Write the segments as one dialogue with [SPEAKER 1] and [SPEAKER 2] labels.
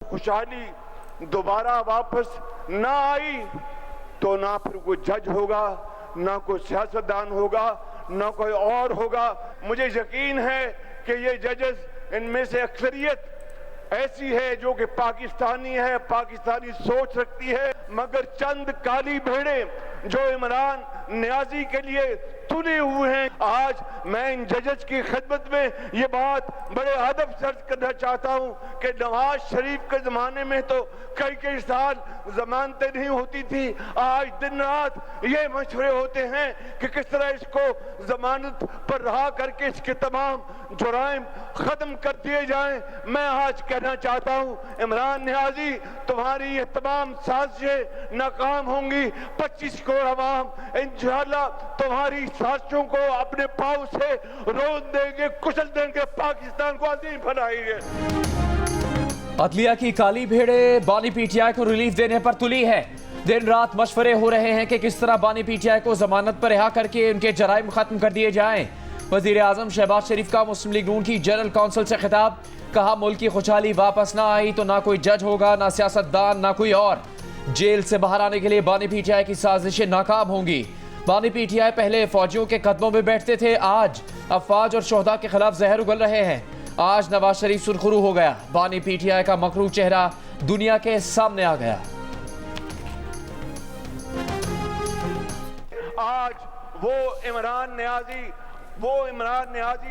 [SPEAKER 1] खुशहाली दोबारा वापस ना आई तो ना फिर कोई जज होगा, ना कोई सियासतदान होगा, ना कोई और होगा। मुझे यकीन है कि ये जजेस, इनमें से अक्सरियत ऐसी है जो कि पाकिस्तानी है, पाकिस्तानी सोच रखती है, मगर चंद काली भेड़े जो इमरान नियाजी के लिए तुले हुए हैं। आज मैं इन जजेस की खिदमत में ये बात बड़े अदब से अर्ज करना चाहता हूं कि नवाज शरीफ के जमाने में तो कई कई साल जमानतें नहीं होती थी। आज दिन रात ये मशवरे होते हैं कि किस तरह इसको जमानत पर रहा करके इसके तमाम जुराइम खत्म कर दिए जाएं। मैं आज कहना चाहता हूं, इमरान नियाजी, तुम्हारी ये तमाम साजिशें नाकाम होंगी। 25 करोड़ अवाम इंशाअल्लाह तुम्हारी साजिशों को अपने पांव से रोक देंगे, कुचल देंगे, पाकिस्तान को अजीम बनाएंगे।
[SPEAKER 2] अदलिया की काली भेड़े बानी पीटीआई को रिलीफ देने पर तुली है। दिन रात मशवरे हो रहे हैं कि किस तरह बानी पीटीआई को जमानत पर रिहा करके उनके जराइम खत्म कर दिए जाएं। वजीर आजम शहबाज शरीफ का मुस्लिम लीग नून की जनरल काउंसिल से खिताब, कहा मुल्क की खुशहाली वापस ना आई तो ना कोई जज होगा, ना सियासतदान, ना कोई और। जेल से बाहर आने के लिए बानी पीटीआई की साजिशें नाकाम होंगी। बानी पीटीआई पहले फौजियों के कदमों में बैठते थे, आज अफवाज और शोहदा के खिलाफ जहर उगल रहे हैं। आज नवाज शरीफ सुरखरू हो गया, बानी पीटीआई का मकरू चेहरा दुनिया के सामने आ गया।
[SPEAKER 1] आज वो इमरान नियाजी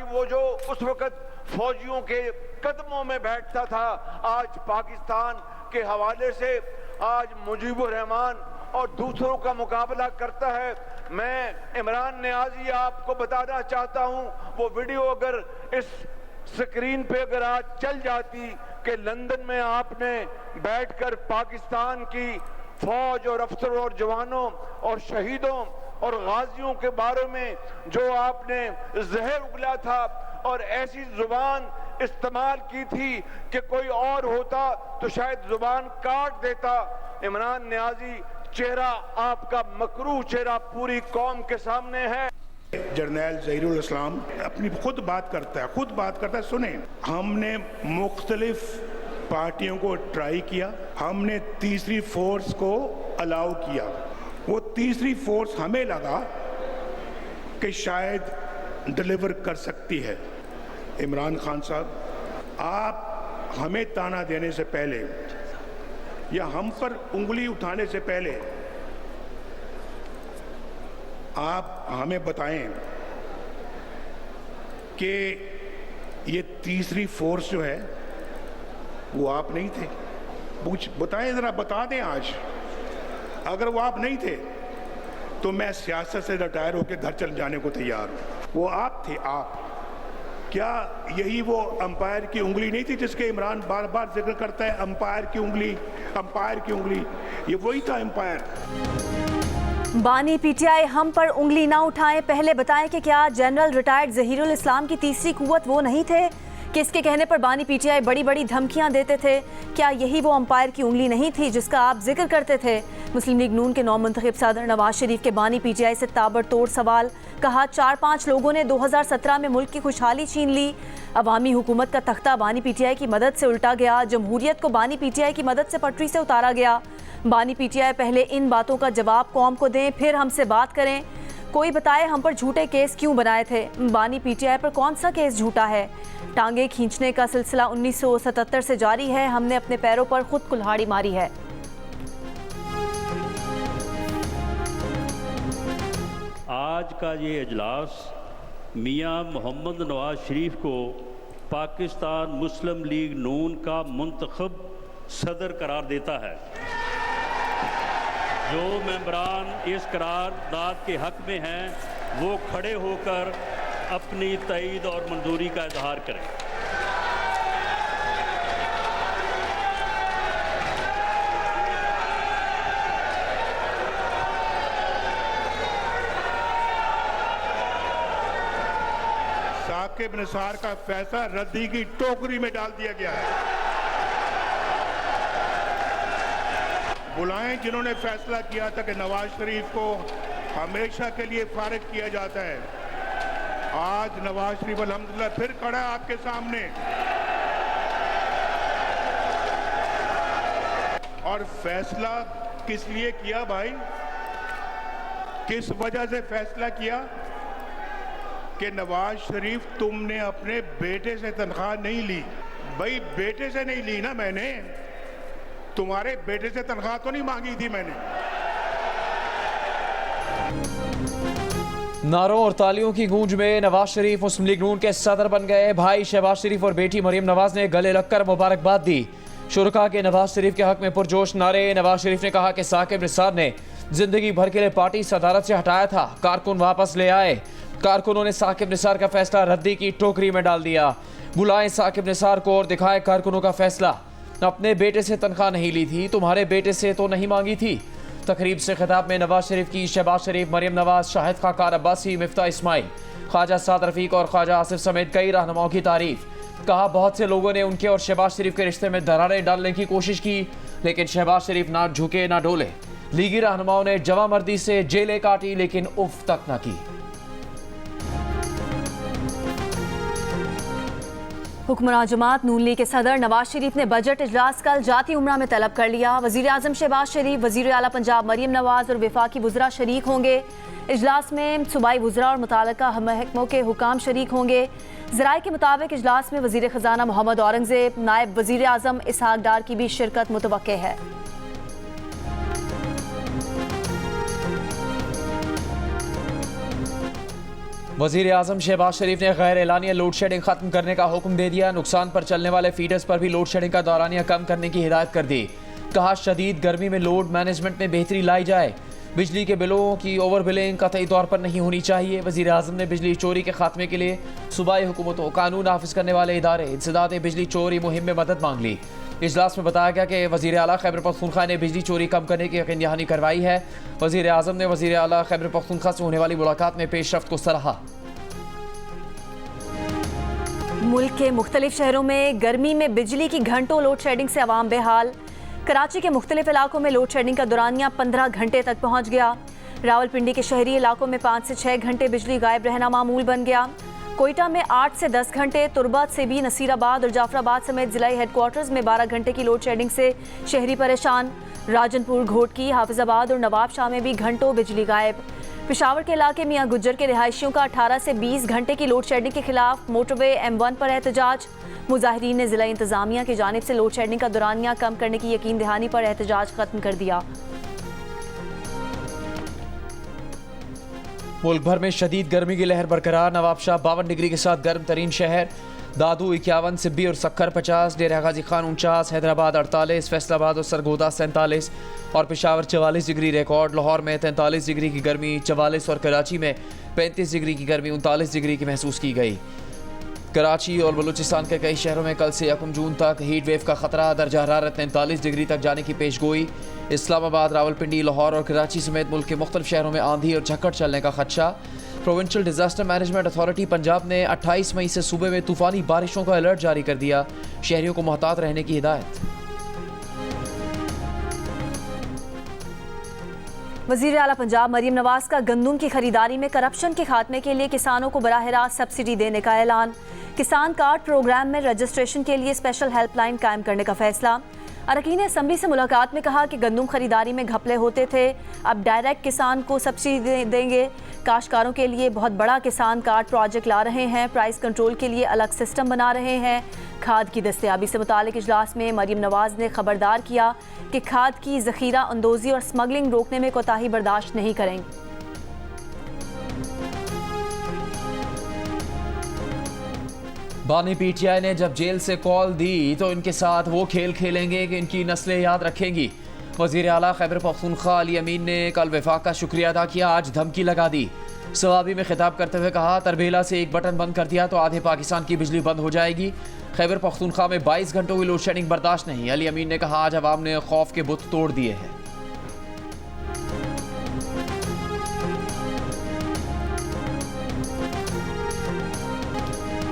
[SPEAKER 1] वो जो उस वक्त फौजियों के कदमों में बैठता था, आज पाकिस्तान के हवाले से आज मुजीबुर रहमान और दूसरों का मुकाबला करता है। मैं इमरान नियाजी आपको बताना चाहता हूं, वो वीडियो अगर इस स्क्रीन पे अगर आज चल जाती कि लंदन में आपने बैठकर पाकिस्तान की फौज और अफसरों और जवानों और शहीदों और गाजियों के बारे में जो आपने जहर उगला था और ऐसी जुबान इस्तेमाल की थी कि कोई और होता तो शायद जुबान काट देता। इमरान नियाजी, चेहरा आपका मकरू चेहरा पूरी कौम के सामने है।
[SPEAKER 3] जर्नैल ज़हीरुल इस्लाम अपनी खुद बात करता है। सुने, हमने मुख्तलिफ पार्टियों को ट्राई किया, हमने तीसरी फोर्स को अलाउ किया। वो तीसरी फोर्स हमें लगा कि शायद डिलीवर कर सकती है। इमरान खान साहब, आप हमें ताना देने से पहले या हम पर उंगली उठाने से पहले आप हमें बताएं कि ये तीसरी फोर्स जो है वो आप नहीं थे। बताएं जरा, बता दें आज। अगर वो आप नहीं थे तो मैं सियासत से रिटायर होकर घर चल जाने को तैयार हूं। वो आप थे। आप क्या यही वो अंपायर की उंगली नहीं थी जिसके इमरान बार बार जिक्र करता है? अंपायर की उंगली, ये वही था अंपायर।
[SPEAKER 4] बानी पीटीआई हम पर उंगली ना उठाएं, पहले बताएं कि क्या जनरल रिटायर्ड ज़हीरुल इस्लाम की तीसरी कुव्वत वो नहीं थे? किसके कहने पर बानी पीटीआई बड़ी बड़ी धमकियां देते थे? क्या यही वो अंपायर की उंगली नहीं थी जिसका आप जिक्र करते थे? मुस्लिम लीग नून के नौमुंतखब सदर नवाज शरीफ के बानी पीटीआई से ताबड़तोड़ सवाल। कहा 4-5 लोगों ने 2017 में मुल्क की खुशहाली छीन ली। अवामी हुकूमत का तख्ता बानी पीटीआई की मदद से उल्टा गया। जमहूरियत को बानी पीटीआई की मदद से पटरी से उतारा गया। बानी पीटीआई पहले इन बातों का जवाब कौम को दें, फिर हमसे बात करें। कोई बताए हम पर झूठे केस क्यों बनाए थे? बानी पीटीआई पर कौन सा केस झूठा है? टांगे खींचने का सिलसिला 1977 से जारी है। हमने अपने पैरों पर खुद कुल्हाड़ी मारी है।
[SPEAKER 5] आज का ये इजलास मियां मोहम्मद नवाज शरीफ को पाकिस्तान मुस्लिम लीग नून का मुंतखब सदर करार देता है। जो मेंबरान इस करारदाद के हक में हैं वो खड़े होकर अपनी तईद और मंजूरी का इजहार करें।
[SPEAKER 3] साकिब निसार का फैसला रद्दी की टोकरी में डाल दिया गया है। बुलाएं जिन्होंने फैसला किया था कि नवाज शरीफ को हमेशा के लिए फारिग किया जाता है। आज नवाज शरीफ अल्हम्दुलिल्लाह फिर खड़ा है आपके सामने। और फैसला किस लिए किया भाई? किस वजह से फैसला किया कि नवाज शरीफ तुमने अपने बेटे से तनख्वाह नहीं ली? भाई बेटे से नहीं ली ना मैंने, तुम्हारे बेटे से तनख्वाह तो नहीं मांगी थी मैंने।
[SPEAKER 2] नारों और तालियों की गूंज में नवाज शरीफ मुस्लिम लीग नून के सदर बन गए। भाई शहबाज शरीफ और बेटी मरियम नवाज ने गले लगकर मुबारकबाद दी। शुरका के नवाज शरीफ के हक में पुरजोश नारे। नवाज शरीफ ने कहा कि साकिब निसार ने जिंदगी भर के लिए पार्टी सदारत से हटाया था, कारकुन वापस ले आए। कारकुनों ने साकिब निसार का फैसला रद्दी की टोकरी में डाल दिया। बुलाएं साकिब निसार को और दिखाएं कारकुनों का फैसला। अपने बेटे से तनख्वाह नहीं ली थी, तुम्हारे बेटे से तो नहीं मांगी थी। तकरीब से खिताब में नवाज शरीफ की शहबाज शरीफ, मरियम नवाज, शाहिद खाकार अब्बासी, मिफ्ता इस्माइल, ख्वाजा साद रफीक और ख्वाजा आसिफ समेत कई रहनुमाओं की तारीफ। कहा बहुत से लोगों ने उनके और शहबाज शरीफ के रिश्ते में दरारें डालने की कोशिश की, लेकिन शहबाज शरीफ ना झुके ना डोले। लीगी रहनुमाओं ने जवामर्दी से जेलें काटी, लेकिन उफ तक न की।
[SPEAKER 4] हुक्मरान जमात नून लीग के सदर नवाज शरीफ ने बजट इजलास कल जाती उम्रा में तलब कर लिया। वजीर आजम शहबाज शरीफ, वजीर आला पंजाब मरियम नवाज और वफाकी वज़रा शरीक होंगे। इजलास में सूबाई वज़रा और मुताल्लिका महकमों के हुकाम शरीक होंगे। ज़राए के मुताबिक इजलास में वजीर ख़जाना मोहम्मद औरंगज़ेब, नायब वजीर आजम इसहाक डार की भी शिरकत मुतवक्के है।
[SPEAKER 2] वजीर आजम शहबाज शरीफ ने गैर एलानिया लोड शेडिंग खत्म करने का हुक्म दे दिया। नुकसान पर चलने वाले फीडर्स पर भी लोड शेडिंग का दौरानिया कम करने की हिदायत कर दी। कहा शदीद गर्मी में लोड मैनेजमेंट में बेहतरी लाई जाए। बिजली के बिलों की ओवर बिलिंग कतई तौर पर नहीं होनी चाहिए। वजीर आजम ने बिजली चोरी के खात्मे के लिए सूबाई हुकूमतों, कानून नाफिज करने वाले इदारे, इंसदाद बिजली चोरी मुहिम में मदद मांग ली। इजलास में बताया गया कि वजीर आला खैबर पख्तूनख्वा ने बिजली चोरी कम करने की यकीन दहानी करवाई है। वजीर आजम ने वजीर आला खैबर पख्तूनख्वा से होने वाली मुलाकात में पेशरफ्त को सराहा।
[SPEAKER 4] मुल्क के मुख्तलिफ शहरों में गर्मी में बिजली की घंटों लोड शेडिंग से अवाम बेहाल। कराची के मुख्तलिफ इलाकों में लोड शेडिंग का दौरानिया 15 घंटे तक पहुँच गया। रावलपिंडी के शहरी इलाकों में 5 से 6 घंटे बिजली गायब रहना मामूल बन गया। कोयटा में 8 से 10 घंटे, तुरबत से भी नसीराबाद और जाफराबाद समेत जिला हेडक्वार्टर्स में 12 घंटे की लोड शेडिंग से शहरी परेशान। राजनपुर, घोटकी, हाफिजाबाद और नवाब शाह में भी घंटों बिजली गायब। पेशावर के इलाके मियां गुज्जर के रिहायशियों का 18 से 20 घंटे की लोड शेडिंग के खिलाफ मोटरवे M1 पर एहतजाज। मुजाहिरीन ने जिला इंतजामिया की जानिब से लोड शेडिंग का दौरानिया कम करने की यकीन दहानी पर एहतजाज खत्म कर दिया।
[SPEAKER 2] मुल्क भर में शदीद गर्मी की लहर बरकरार। नवाबशाह 52 डिग्री के साथ गर्म तरीन शहर, दादू 51, सिब्बी और सक्खर 50, डेरा गाजी खान 49, हैदराबाद 48, फैसलाबाद और सरगोदा 47 और पेशावर 44 डिग्री रिकॉर्ड। लाहौर में 43 डिग्री की गर्मी 44 और कराची में 35 डिग्री की गर्मी 39 डिग्री की महसूस की गई। कराची और बलूचिस्तान के कई शहरों में कल से 1 जून तक हीट वेव का खतरा, दर्जा हरारत 43 डिग्री तक जाने की पेशगोई। इस्लामाबाद, रावलपिंडी, लाहौर और कराची समेत मुल्क के मुख्तलिफ शहरों में आंधी और झक्कड़ चलने का खदशा। Provincial disaster management authority Punjab ने 28 मई से सूबे में तूफानी बारिशों का अलर्ट जारी कर दिया। शहरियों को मुहतात रहने की हिदायत।
[SPEAKER 4] वजीर आला पंजाब मरियम नवाज का गंदम की खरीदारी में करप्शन के खात्मे के लिए किसानों को बराह रास्त सब्सिडी देने का ऐलान। किसान कार्ड प्रोग्राम में रजिस्ट्रेशन के लिए स्पेशल हेल्पलाइन कायम करने का फैसला। अरकान असम्बली से मुलाकात में कहा कि गंदम खरीदारी में घपले होते थे, अब डायरेक्ट किसान को सब्सिडी देंगे। काश्तकारों के लिए बहुत बड़ा किसान कार्ड प्रोजेक्ट ला रहे हैं। प्राइस कंट्रोल के लिए अलग सिस्टम बना रहे हैं। खाद की दस्तयाबी से मुतालिक इजलास में मरियम नवाज ने खबरदार किया कि खाद की ज़ख़ीरा अंदोज़ी और स्मगलिंग रोकने में कोताही बर्दाश्त नहीं करेंगे।
[SPEAKER 2] बानी पीटीआई ने जब जेल से कॉल दी तो इनके साथ वो खेल खेलेंगे कि इनकी नस्लें याद रखेंगी। वज़ीर आला खैबर पख्तूनख्वा अली अमीन ने कल वफाक का शुक्रिया अदा किया, आज धमकी लगा दी। सवाबी में खिताब करते हुए कहा, तरबेला से एक बटन बंद कर दिया तो आधे पाकिस्तान की बिजली बंद हो जाएगी। खैबर पख्तूनख्वा में 22 घंटों की लोड शेडिंग बर्दाश्त नहीं। अली अमीन ने कहा, आज अवाम ने खौफ के बुत तोड़ दिए हैं।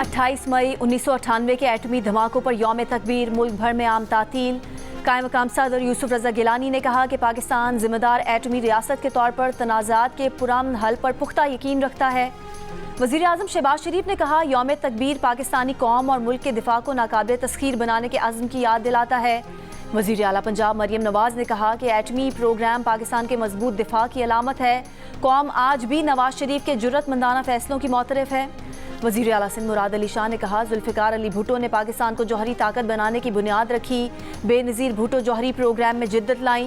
[SPEAKER 4] 28 मई 1998 के एटमी धमाकों पर यौम तकबीर, मुल्क भर में आम तातील। कायम मकाम सदर यूसुफ रजा गिलानी ने कहा कि पाकिस्तान जिम्मेदार एटमी रियासत के तौर पर तनाज़ात के पुरअमन हल पर पुख्ता यकीन रखता है। वज़ीर आज़म शहबाज शरीफ ने कहा, यौम तकबीर पाकिस्तानी कौम और मुल्क के दिफा को नाकाबिल तस्खीर बनाने के अज़्म की याद दिलाता है। वज़ीर आला पंजाब मरियम नवाज ने कहा कि एटमी प्रोग्राम पाकिस्तान के मजबूत दिफा की अलामत है। कौम आज भी नवाज शरीफ के जुर्रतमंदाना फैसलों की मोतरफ है। वज़ीर आला सिंध मुराद अली शाह ने कहा, जुल्फ़िकार अली भुट्टो ने पाकिस्तान को जौहरी ताकत बनाने की बुनियाद रखी। बेनज़ीर भुट्टो जौहरी प्रोग्राम में जिद्दत लाई।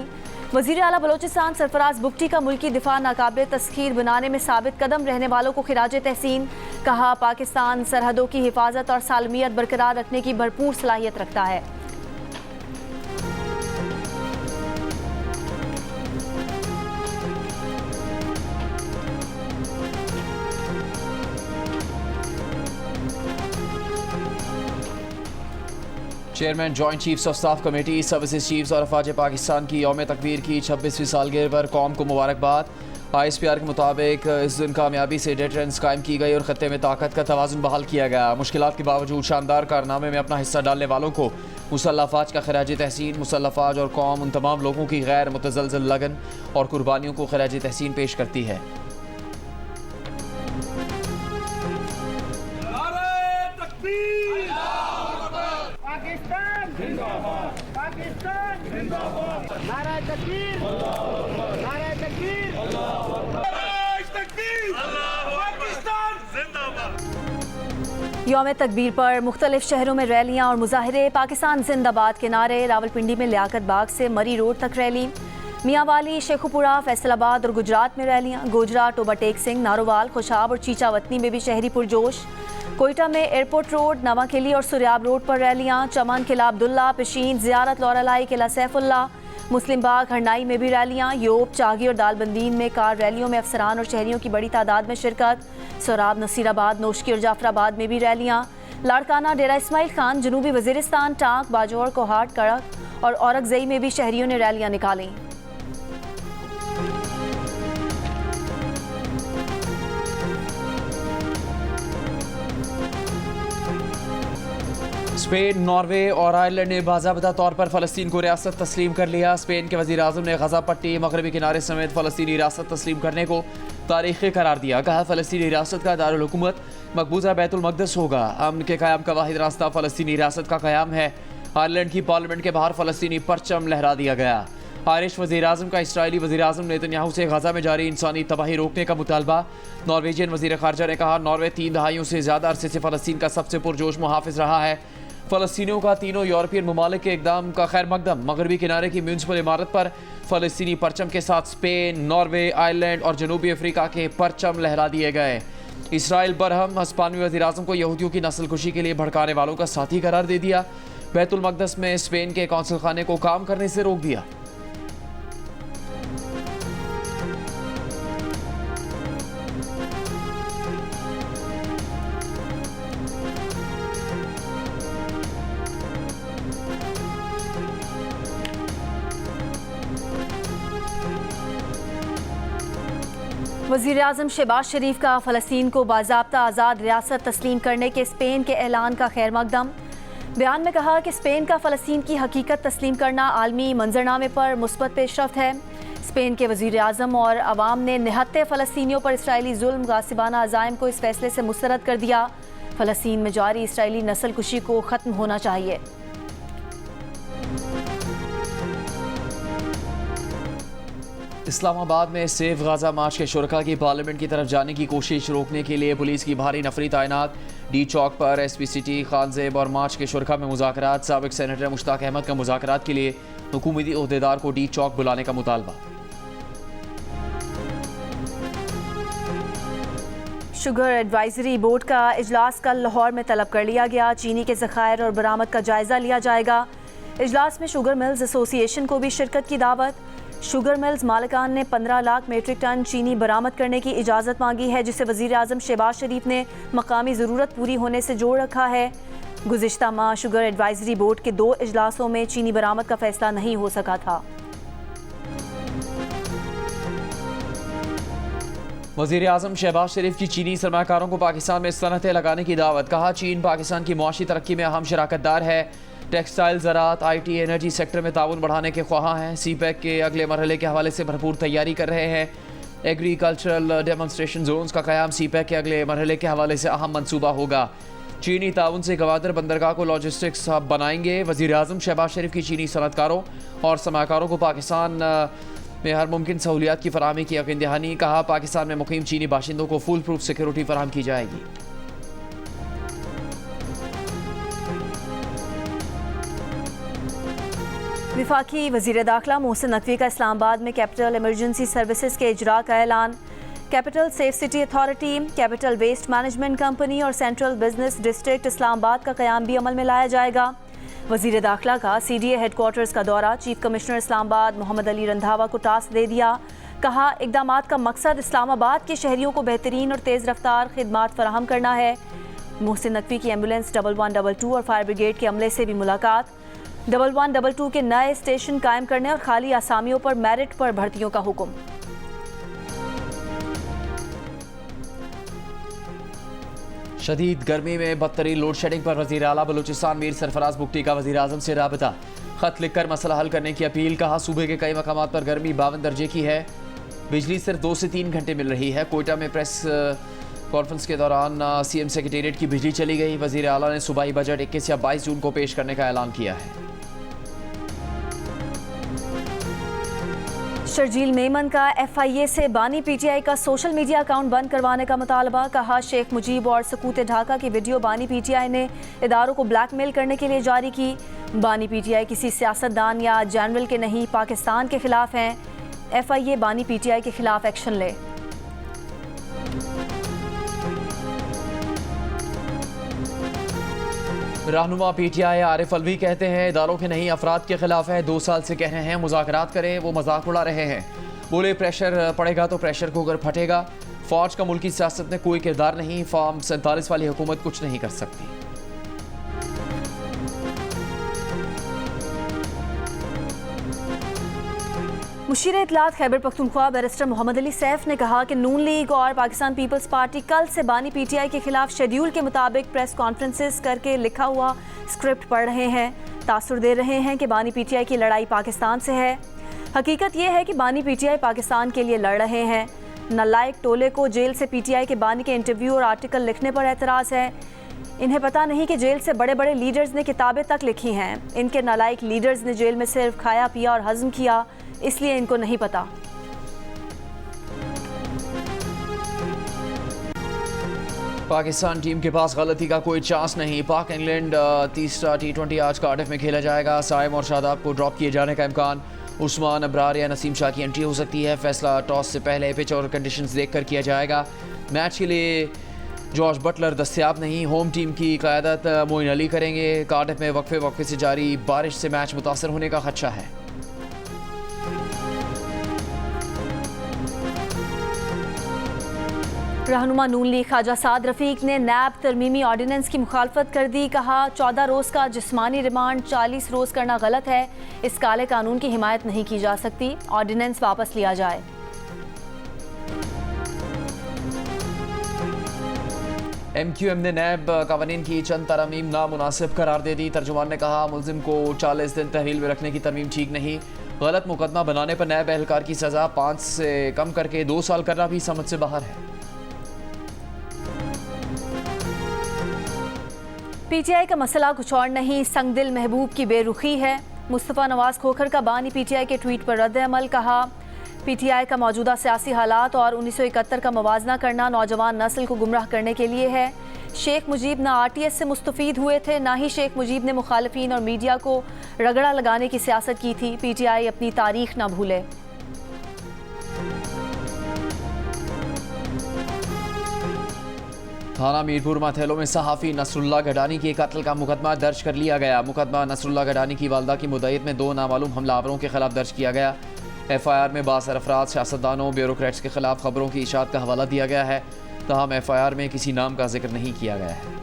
[SPEAKER 4] वज़ीर आला बलोचिस्तान सरफराज बुगटी का मुल्की दिफा नाकाबिल तस्खीर बनाने में साबित कदम रहने वालों को खिराज तहसीन। कहा, पाकिस्तान सरहदों की हिफाजत और सालमियत बरकरार रखने की भरपूर सलाहियत रखता है।
[SPEAKER 2] Chairman joint chiefs of staff committee services chiefs और अफवाज पाकिस्तान की यौम तकबीर की 26वीं सालगिरह पर कौम को मुबारकबाद। ISPR के मुताबिक इस दिन कामयाबी से डेटरेंस कायम की गई और खत्ते में ताकत का तवाज़ुन बहाल किया गया। मुश्किलात के बावजूद शानदार कारनामे में अपना हिस्सा डालने वालों को मुसल्लह अफवाज का खिराज तहसीन। मुसल्लह अफवाज और कौम उन तमाम लोगों की गैर मुतज़लज़ल लगन और कुर्बानियों को खिराज तहसीन पेश करती है।
[SPEAKER 6] पाकिस्तान जिंदाबाद, पाकिस्तान जिंदाबाद, नारा तकबीर, नारा तकबीर, नारा तकबीर, पाकिस्तान जिंदाबाद।
[SPEAKER 4] यौम तकबीर पर मुख्तलिफ शहरों में रैलियां और मुजाहिरे। पाकिस्तान जिंदाबाद के नारे। रावलपिंडी में लियाकत बाग से मरी रोड तक रैली। मियांवाली, शेखुपुरा, फैसलाबाद और गुजरात में रैलियां। गोजरा, टोबा टेक सिंह, नारोवाल, खुशाब और चीचावतनी में भी शहरी पुरजोश। कोयटा में एयरपोर्ट रोड, नवाखेली और सुरियाब रोड पर रैलियां। चमन, किला अब्दुल्ला, पिशीन, ज़ियारत, लौरालाई, किला सैफुल्ला, मुस्लिम बाग, हरनाई में भी रैलियां। योब, चागी और दालबंदीन में कार रैलियों में अफसरान और शहरियों की बड़ी तादाद में शिरकत। सोराब, नसीराबाद, नोशकी और जाफराबाद में भी रैलियां। लाड़काना, डेरा इस्माइल खान, जनूबी वजीरिस्तान, टांक, बाजौर, कोहाट, कड़क और औरकजई में भी शहरियों ने रैलियां निकाली।
[SPEAKER 2] स्पेन, नॉर्वे और आयरलैंड ने बाज़ाब्ता तौर पर फ़लस्तीन को रियासत तस्लीम कर लिया। स्पेन के वज़ीर आज़म ने गज़ा पट्टी, मगरबी किनारे समेत फ़लस्तीनी रियासत तस्लीम करने को तारीख़ी करार दिया। कहा, फ़लस्तीनी रियासत का दारुल हुकूमत मकबूजा बैतुल मक़दस होगा। अमन के क़याम का वाहिद रास्ता फ़लस्तीनी रियासत का क़याम है। आयरलैंड की पार्लियामेंट के बाहर फ़लस्तीनी परचम लहरा दिया गया। आयरिश वज़ीर आज़म का इसराइली वज़ीर आज़म नेतन्याहू से गज़ा में जारी इंसानी तबाही रोकने का मुतालबा। नॉर्वेजियन वज़ीर ख़ारजा ने कहा, नॉर्वे 3 दहाइयों से ज़्यादा अरसे से फ़लस्तीन का सबसे पुरजोश मुहाफ़िज़ रहा है। फ़लस्तीनियों का तीनों यूरोपियन ममालिक के इक़दाम का खैर मकदम। मगरबी किनारे की म्यूनसिपल इमारत पर फ़लस्तीनी परचम के साथ स्पेन, नॉर्वे, आयरलैंड और जनूबी अफ्रीका के परचम लहरा दिए गए। इसराइल बरहम हस्पानवी वज़ीर आज़म को यहूदियों की नस्लकुशी के लिए भड़काने वालों का साथी करार दे दिया। बैतुल मक़दस में स्पेन के कौंसल खाने को काम करने से रोक दिया।
[SPEAKER 4] वज़ीर आज़म शहबाज शरीफ का फ़लस्तीन को बाज़ाब्ता आज़ाद रियासत तस्लीम करने के स्पेन के ऐलान का खैर मकदम। बयान में कहा कि स्पेन का फ़लस्तीन की हकीकत तस्लीम करना आलमी मंजरनामे पर मुस्बत पेशरफ्त है। स्पेन के वज़ीर आज़म और अवाम ने निहत्ते फ़लस्तीनियों पर इसराइली जुल्म, गासिबाना अज़ाइम को इस फैसले से मुस्तरद कर दिया। फ़लस्तीन में जारी इसराइली नस्लकुशी को ख़त्म होना चाहिए।
[SPEAKER 2] इस्लामाबाद में सेफ गाजा मार्च के शुरका की पार्लियामेंट की तरफ जाने की कोशिश रोकने के लिए पुलिस की भारी नफरी तैनात। डी चौक पर SPCT, खानजेब और मार्च के शुरका में मुज़ाकरात। साबिक़ सेनेटर मुश्ताक अहमद का मुज़ाकरात के लिए हुकूमती ओहदेदार को डी चौक बुलाने का मुतालबा।
[SPEAKER 4] शुगर एडवाइजरी बोर्ड का इजलास कल लाहौर में तलब कर लिया गया। चीनी के ज़खायर और बरामद का जायज़ा लिया जाएगा। इजलास में शुगर मिल्स एसोसिएशन को भी शिरकत की दावत। शुगर मिल्स मालिकान ने 15 लाख मीट्रिक टन चीनी बरामद करने की इजाज़त मांगी है, जिसे वज़ीर आज़म शहबाज शरीफ ने मकामी ज़रूरत पूरी होने से जोड़ रखा है। गुज़िश्ता माह शुगर एडवाइजरी बोर्ड के 2 इजलासों में चीनी बरामद का फैसला नहीं हो सका था।
[SPEAKER 2] वज़ीर आज़म शहबाज शरीफ की चीनी सरमाकारों को पाकिस्तान में सनतें लगाने की दावत। कहा, चीन पाकिस्तान की मुआशी तरक्की में अहम शराकतदार है। टेक्सटाइल, ज़राअत, IT, एनर्जी सेक्टर में ताउन बढ़ाने के ख्वाह हैं। CPEC के अगले मरहले के हवाले से भरपूर तैयारी कर रहे हैं। एग्रीकल्चरल डेमोन्स्ट्रेशन जोन्स का क़याम CPEC के अगले मरहले के हवाले से अहम मनसूबा होगा। चीनी ताउन से गवादर बंदरगाह को लॉजिस्टिक्स हब बनाएंगे। वज़ीर आज़म शहबाज शरीफ की चीनी सनतकारों और सरमाकारों को पाकिस्तान में हर मुमकिन सहूलियात की फराहमी की यकीन दहानी। कहा, पाकिस्तान में मुकीम चीनी बाशिंदों को फुल प्रूफ सिक्योरिटी फराहम की जाएगी।
[SPEAKER 4] वफाकी वज़ीर दाखिला मोहसिन नकवी का इस्लामाबाद में कैपिटल इमरजेंसी सर्विसेज के इजरा का ऐलान। Capital safe city authority, capital waste management company और सेंट्रल बिजनेस डिस्ट्रिक्ट इस्लामाबाद का क़याम भी अमल में लाया जाएगा। वज़ीर दाखिला का CDA हेडक्वार्टर्स का दौरा। चीफ कमिश्नर इस्लामाबाद मोहम्मद अली रंधावा को टास्क दे दिया। कहा, इक़दामात का मकसद इस्लामाबाद के शहरियों को बेहतरीन और तेज़ रफ्तार खिदमात फराहम करना है। मोहसिन नकवी की एम्बुलेंस 1122 और फायर ब्रिगेड के अमले से भी मुलाकात। 1122 के नए स्टेशन कायम करने और खाली आसामियों पर मेरिट पर भर्तियों का हुक्म।
[SPEAKER 2] शदीद गर्मी में बदतरीन लोड शेडिंग पर वज़ीर आला बलूचिस्तान मीर सरफराज बुगटी का वज़ीर आज़म से राबता। खत लिखकर मसला हल करने की अपील। कहा, सूबे के कई मकामात पर गर्मी 52 दर्जे की है। बिजली सिर्फ 2 से 3 घंटे मिल रही है। कोयटा में प्रेस कॉन्फ्रेंस के दौरान CM सेक्रेटेरिएट की बिजली चली गई। वज़ीर आला ने सूबाई बजट 21 या 22 जून को पेश करने का ऐलान किया है।
[SPEAKER 4] शर्जील मेमन का FIA से बानी PTI का सोशल मीडिया अकाउंट बंद करवाने का मुतालबा। कहा, शेख मुजीब और सकूत ढाका की वीडियो बानी PTI ने इदारों को ब्लैकमेल करने के लिए जारी की। बानी PTI किसी सियासतदान या जनरल के नहीं, पाकिस्तान के खिलाफ हैं। FIA बानी PTI के खिलाफ एक्शन ले।
[SPEAKER 2] रहनुमा PTI आरिफ अलवी कहते हैं, इदारों के नहीं अफराद के खिलाफ है। 2 साल से कह रहे हैं मुज़ाकरात करें, वो मजाक उड़ा रहे हैं। बोले प्रेशर पड़ेगा तो प्रेशर कुकर फटेगा। फौज का मुल्की सियासत में कोई किरदार नहीं। फॉर्म 47 वाली हुकूमत कुछ नहीं कर सकती।
[SPEAKER 4] मुशीर इत्तलात खैबर पख्तूनख्वा बैरिस्टर मोहम्मद अली सैफ ने कहा कि नून लीग और पाकिस्तान पीपल्स पार्टी कल से बानी PTI के खिलाफ शेड्यूल के मुताबिक प्रेस कॉन्फ्रेंसेस करके लिखा हुआ स्क्रिप्ट पढ़ रहे हैं। तासुर दे रहे हैं कि बानी PTI की लड़ाई पाकिस्तान से है। हकीकत यह है कि बानी PTI पाकिस्तान के लिए लड़ रहे हैं। नालायक टोले को जेल से PTI के बानी के इंटरव्यू और आर्टिकल लिखने पर एतराज़ है। इन्हें पता नहीं कि जेल से बड़े बड़े लीडर्स ने किताबें तक लिखी हैं। इनके नालायक लीडर्स ने जेल में सिर्फ खाया पिया और हज़म किया, इसलिए इनको नहीं पता।
[SPEAKER 2] पाकिस्तान टीम के पास गलती का कोई चांस नहीं। पाक इंग्लैंड तीसरा T20 आज कार्डिफ में खेला जाएगा। साइम और शादाब को ड्रॉप किए जाने का इम्कान। उस्मान अब्रार या नसीम शाह की एंट्री हो सकती है। फैसला टॉस से पहले पिच और कंडीशंस देखकर किया जाएगा। मैच के लिए जॉर्ज बटलर दस्तयाब नहीं। होम टीम की क़यादत मोइन अली करेंगे। कार्डिफ में वक्फे से जारी बारिश से मैच मुतासर होने का खदशा है।
[SPEAKER 4] रहनुमा नून लीग ख्वाजा साद रफीक ने नैब तरमीमी ऑर्डिनेंस की मुखालफत कर दी। कहा, 14 रोज़ का जिस्मानी रिमांड 40 रोज़ करना गलत है। इस काले कानून की हिमायत नहीं की जा सकती। ऑर्डिनेंस वापस लिया जाए।
[SPEAKER 2] MQM ने नैब कवानीन की चंद तरमीम नामुनासिब करार दे दी। तर्जुमान ने कहा, मुलजिम को 40 दिन तहवील में रखने की तरमीम ठीक नहीं। गलत मुकदमा बनाने पर नैब एहलकार की सज़ा 5 से कम करके 2 साल करना भी समझ से बाहर है।
[SPEAKER 4] PTI का मसला कुछ और नहीं, संगदिल महबूब की बेरुखी है। मुस्तफ़ा नवाज खोखर का बानी PTI के ट्वीट पर रद्द अमल। कहा, PTI का मौजूदा सियासी हालात और 1971 का मवाजना करना नौजवान नस्ल को गुमराह करने के लिए है। शेख मुजीब ना RTS से मुस्तफ़ीद हुए थे, ना ही शेख मुजीब ने मुखालिफिन और मीडिया को रगड़ा लगाने की सियासत की थी। PTI अपनी तारीख ना भूले।
[SPEAKER 2] थाना मीरपुर माथेलो में सहाफ़ी नसरुल्लाह गडानी के कत्ल का मुकदमा दर्ज कर लिया गया। मुकदमा नसरुल्लाह गडानी की वालदा की मुद्दत में 2 नामालूम हमलावरों के खिलाफ दर्ज किया गया। FIR में बासर अफराद, सियासतदानों, ब्यूरोक्रेट्स के खिलाफ खबरों की इशाअत का हवाला दिया गया है। तमाम FIR में किसी नाम का जिक्र नहीं किया गया है।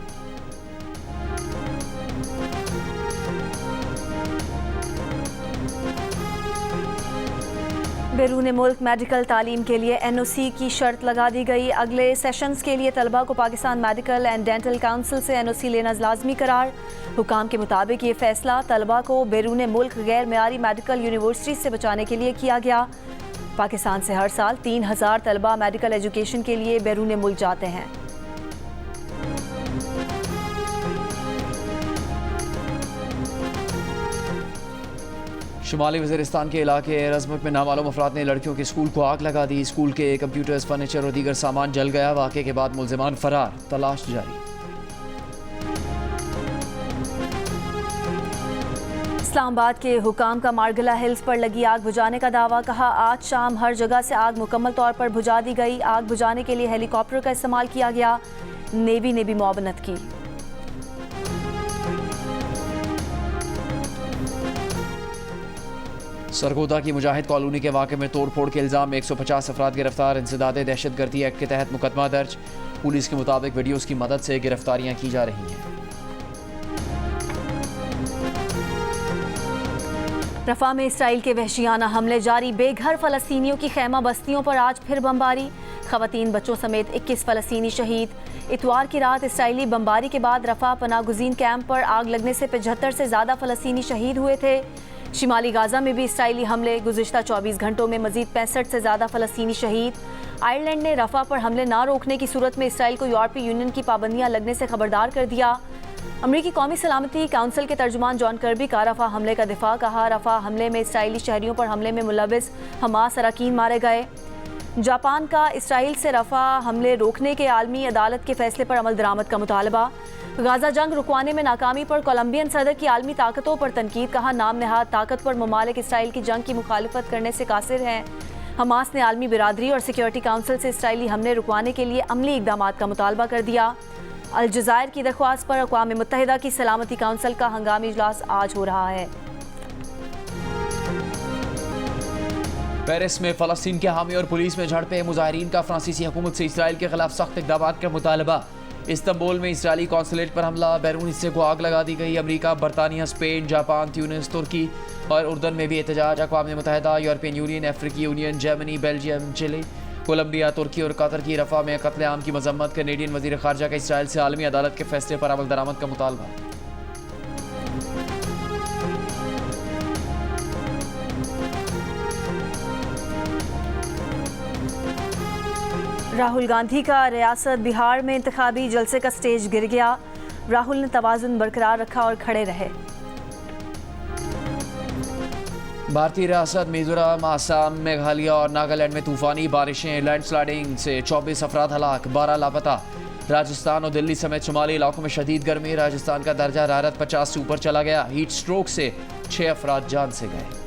[SPEAKER 4] बैरून मुल्क मेडिकल तालीम के लिए NOC की शर्त लगा दी गई। अगले सेशंस के लिए तलबा को Pakistan medical and dental council से NOC लेना लाजमी करार। हुकाम के मुताबिक ये फैसला तलबा को बैरून मुल्क गैर मेयारी मेडिकल यूनिवर्सिटी से बचाने के लिए किया गया। पाकिस्तान से हर साल 3000 तलबा मेडिकल एजुकेशन के लिए बैरून मुल्क जाते हैं।
[SPEAKER 2] शुमाली वज़ीरिस्तान के इलाके रज़मत में नामालूम अफराद ने लड़कियों के स्कूल को आग लगा दी। स्कूल के कंप्यूटर्स, फर्नीचर और दीगर सामान जल गया। वाक़े के बाद मुल्ज़िमान फरार, तलाश जारी।
[SPEAKER 4] इस्लामाबाद के हुकाम का मार्गला हिल्स पर लगी आग बुझाने का दावा। कहा, आज शाम हर जगह से आग मुकम्मल तौर पर बुझा दी गई। आग बुझाने के लिए हेलीकॉप्टर का इस्तेमाल किया गया। नेवी ने भी मुआवनत की।
[SPEAKER 2] सरगोदा की मुजाहिद कॉलोनी के वाक़े में तोड़फोड़ के इल्ज़ाम में 150 अफराद गिरफ्तार। इंसदादे दहशतगर्दी एक्ट के तहत मुकदमा दर्ज। पुलिस के मुताबिक वीडियोस की मदद से गिरफ्तारियां की जा रही हैं।
[SPEAKER 4] रफा में इसराइल के वहशियाना हमले जारी। बेघर फ़लस्तीनियों की खैमा बस्तियों पर आज फिर बमबारी। ख़वातीन, बच्चों समेत 21 फ़लस्तीनी शहीद। इतवार की रात इसराइली बमबारी के बाद रफा पनागुज़ीन कैंप पर आग लगने से 75 से ज़्यादा फ़लस्तीनी शहीद हुए थे। शिमाली गाज़ा में भी इसराइली हमले। गुज़िश्ता 24 घंटों में मज़ीद 65 से ज़्यादा फ़लस्तीनी शहीद। आयरलैंड ने रफा पर हमले ना रोकने की सूरत में इसराइल को यूरोपीय यूनियन की पाबंदियां लगने से खबरदार कर दिया। अमरीकी कौमी सलामती काउंसिल के तर्जुमान जॉन कर्बी का रफा हमले का दिफा। कहा, रफा हमले में इसराइली शहरियों पर हमले में मुलविस हमास अरकान मारे गए। जापान का इसराइल से रफा हमले रोकने के आलमी अदालत के फैसले पर अमल दरामद का मुतालबा। गाज़ा जंग रुकवाने में नाकामी पर कोलंबियन सदर की आलमी ताकतों पर तनकीद। कहा, नाम नहाद ताकतवर ममालिक इसराइल की जंग की मुखालिफत करने से कासिर हैं। हमास ने आलमी बिरादरी और सिक्योरिटी काउंसिल से इसराइली हमले रुकवाने के लिए अमली इकदाम का मुतालबा कर दिया। अलजज़ायर की दरख्वास्त पर अक़वाम मुत्तहिदा की सलामती काउंसिल का हंगामी इजलास आज हो रहा है।
[SPEAKER 2] पेरिस में फ़लस्तीन के हामी और पुलिस में झड़पें। मुजाहिरीन का फ्रांसीसी हुकूमत से इसराइल के खिलाफ सख्त इक़दाम का मुतालबा। इस्तांबुल में इसराइली कौंसलेट पर हमला। बैरून हिस्से को आग लगा दी गई। अमरीका, बरतानिया, स्पेन, जापान, ट्यूनिस, तुर्की और उर्दन में भी एहतजाज। अक़वाम मुत्तहिदा, यूरोपियन यूनियन, अफ्रीकी union, Germany, Belgium, Chile, Colombia, तुर्की और कतर की रफा में कत्लेआम की मजम्मत। कैनेडियन वज़ीर ख़ारजा का इसराइल से आलमी अदालत के फैसले पर अमल दरामद का मुतालबा।
[SPEAKER 4] राहुल गांधी का रियासत बिहार में इंतखाबी जलसे का स्टेज गिर गया। राहुल ने तवाज़ुन बरकरार रखा और खड़े रहे।
[SPEAKER 2] भारतीय रियासत मिजोरम, आसाम, मेघालय और नागालैंड में तूफानी बारिशें। लैंडस्लाइडिंग से 24 अफराद हलाक, 12 लापता। राजस्थान और दिल्ली समेत शुमाली इलाकों में शदीद गर्मी। राजस्थान का दर्जा हरारत 50 से ऊपर चला गया। हीट स्ट्रोक से 6 अफराद जान से गए।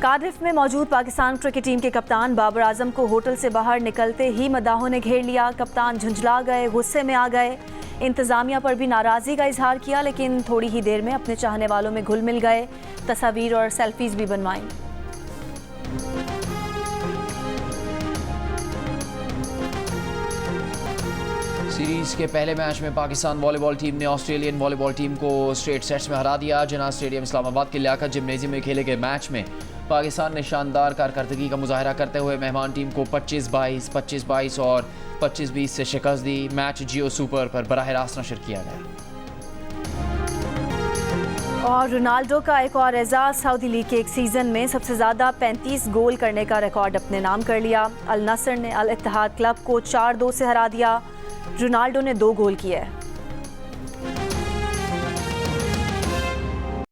[SPEAKER 4] कार्डिफ में मौजूद पाकिस्तान क्रिकेट टीम के कप्तान बाबर आजम को होटल से बाहर निकलते ही मद्दाहों ने घेर लिया। कप्तान झुंझला गए, गुस्से में आ गए। इंतज़ामिया पर भी नाराज़गी का इजहार किया, लेकिन थोड़ी ही देर में अपने चाहने वालों में घुल मिल गए। तस्वीर और सेल्फीज भी बनवाईं।
[SPEAKER 2] सीरीज के पहले मैच में पाकिस्तान वॉलीबॉल टीम ने ऑस्ट्रेलियन वॉलीबॉल टीम को स्ट्रेट सेट्स में हरा दिया। जिन्ना स्टेडियम इस्लामाबाद के लियाकत जिम्नेजियम में खेले गए मैच में पाकिस्तान ने शानदार कारकर्दगी का मुजाहरा करते हुए मेहमान टीम को 25-22, 25-22 और 25-20 से शिकस्त दी। मैच जियो सुपर पर बराह रास्त नशर किया गया।
[SPEAKER 4] और रोनाल्डो का एक और एजाज। सऊदी लीग के एक सीज़न में सबसे ज़्यादा 35 गोल करने का रिकॉर्ड अपने नाम कर लिया। अल नसर ने अल इत्तेहाद क्लब को 4-2 से हरा दिया। रोनाल्डो ने 2 गोल किए।